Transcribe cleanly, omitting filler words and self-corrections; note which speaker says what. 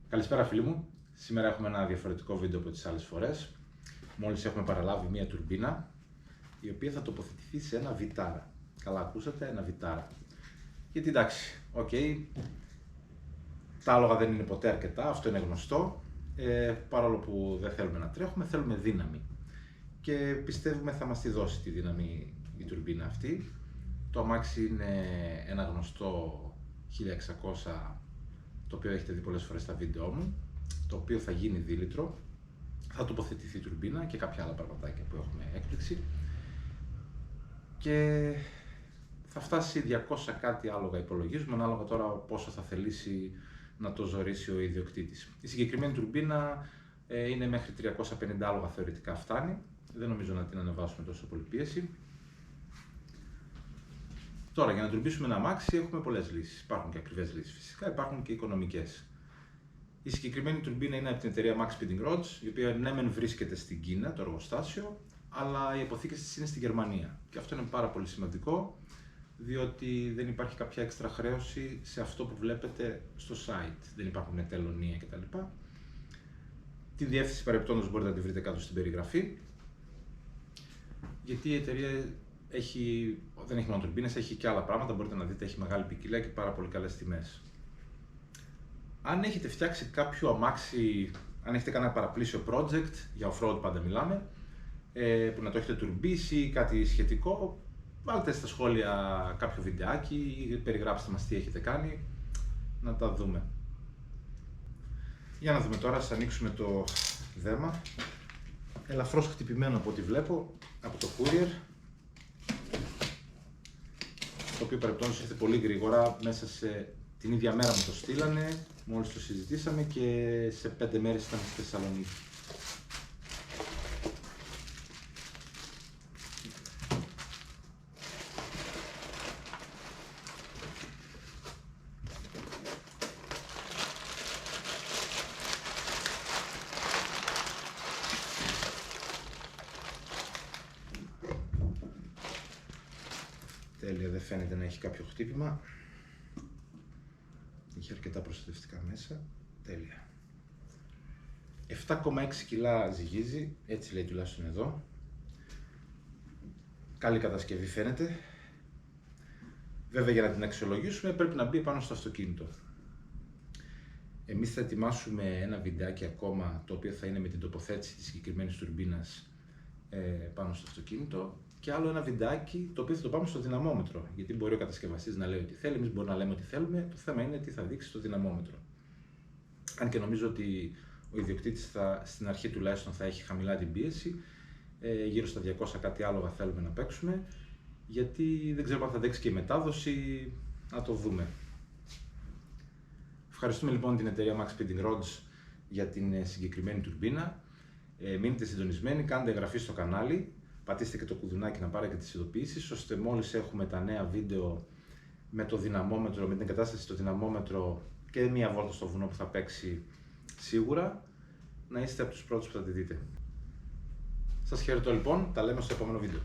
Speaker 1: Καλησπέρα φίλοι μου. Σήμερα έχουμε ένα διαφορετικό βίντεο από τις άλλες φορές. Μόλις έχουμε παραλάβει μια τουρμπίνα η οποία θα τοποθετηθεί σε ένα βιτάρα. Καλά ακούσατε, ένα βιτάρα. Γιατί εντάξει, τα άλογα δεν είναι ποτέ αρκετά, αυτό είναι γνωστό. Παρόλο που δεν θέλουμε να τρέχουμε, θέλουμε δύναμη. Και πιστεύουμε θα μας τη δώσει τη δύναμη η τουρμπίνα αυτή. Το αμάξι είναι ένα γνωστό 1600, το οποίο έχετε δει πολλές φορές στα βίντεό μου, το οποίο θα γίνει δίλητρο, θα τοποθετηθεί η τουρμπίνα και κάποια άλλα πραγματάκια που έχουμε έκπληξη και θα φτάσει 200 κάτι άλογα, υπολογίζουμε, ανάλογα τώρα πόσο θα θελήσει να το ζωρίσει ο ιδιοκτήτης. Η συγκεκριμένη τουρμπίνα είναι μέχρι 350 άλογα θεωρητικά φτάνει, δεν νομίζω να την ανεβάσουμε τόσο πολύ πίεση. Τώρα, για να τουρμπίσουμε ένα αμάξι έχουμε πολλές λύσεις. Υπάρχουν και ακριβές λύσεις φυσικά, υπάρχουν και οικονομικές. Η συγκεκριμένη τουρμπίνα είναι από την εταιρεία Max Speeding Rods, η οποία ναι μεν βρίσκεται στην Κίνα, το εργοστάσιο, αλλά οι αποθήκες της είναι στη Γερμανία. Και αυτό είναι πάρα πολύ σημαντικό, διότι δεν υπάρχει κάποια έξτρα χρέωση σε αυτό που βλέπετε στο site. Δεν υπάρχουν τελωνία κτλ. Τη διεύθυνση παρεπτόντως μπορείτε να τη βρείτε κάτω στην περιγραφή, γιατί η εταιρεία δεν έχει μόνο τουρμπίνες, έχει και άλλα πράγματα, μπορείτε να δείτε, έχει μεγάλη ποικιλία και πάρα πολύ καλές τιμές. Αν έχετε φτιάξει κάποιο αμάξι, αν έχετε κανένα παραπλήσιο project, για off-road πάντα μιλάμε, που να το έχετε τουρμπίσει ή κάτι σχετικό, βάλτε στα σχόλια κάποιο βιντεάκι ή περιγράψτε μας τι έχετε κάνει, να τα δούμε. Για να δούμε τώρα, ας ανοίξουμε το δέμα. Ελαφρώς χτυπημένο από ό,τι βλέπω, από το courier, το οποίο παρεπτόντως ήρθε πολύ γρήγορα, μέσα σε την ίδια μέρα μου το στείλανε, μόλις το συζητήσαμε και σε 5 μέρες ήταν στη Θεσσαλονίκη. Τέλεια, δεν φαίνεται να έχει κάποιο χτύπημα. Είχε αρκετά προστατευτικά μέσα. Τέλεια. 7,6 κιλά ζυγίζει, έτσι λέει τουλάχιστον εδώ. Καλή κατασκευή φαίνεται. Βέβαια, για να την αξιολογήσουμε πρέπει να μπει πάνω στο αυτοκίνητο. Εμείς θα ετοιμάσουμε ένα βιντεάκι ακόμα, το οποίο θα είναι με την τοποθέτηση της συγκεκριμένης τουρμπίνας πάνω στο αυτοκίνητο, και άλλο ένα βιντεάκι το οποίο θα το πάμε στο δυναμόμετρο. Γιατί μπορεί ο κατασκευαστής να λέει ό,τι θέλει, εμείς μπορούμε να λέμε ό,τι θέλουμε. Το θέμα είναι τι θα δείξει στο δυναμόμετρο. Αν και νομίζω ότι ο ιδιοκτήτης στην αρχή τουλάχιστον θα έχει χαμηλά την πίεση, γύρω στα 200 κάτι άλογα θέλουμε να παίξουμε, γιατί δεν ξέρω αν θα αντέξει και η μετάδοση, να το δούμε. Ευχαριστούμε λοιπόν την εταιρεία Max Speeding Rods για την συγκεκριμένη τουρμπίνα. Μείνετε συντονισμένοι, κάντε εγγραφή στο κανάλι, πατήστε και το κουδουνάκι να πάρετε τις ειδοποιήσεις, ώστε μόλις έχουμε τα νέα βίντεο με το δυναμόμετρο, με την εγκατάσταση στο δυναμόμετρο και μία βόλτα στο βουνό που θα παίξει σίγουρα, να είστε από τους πρώτους που θα τη δείτε. Σας χαιρετώ λοιπόν, τα λέμε στο επόμενο βίντεο.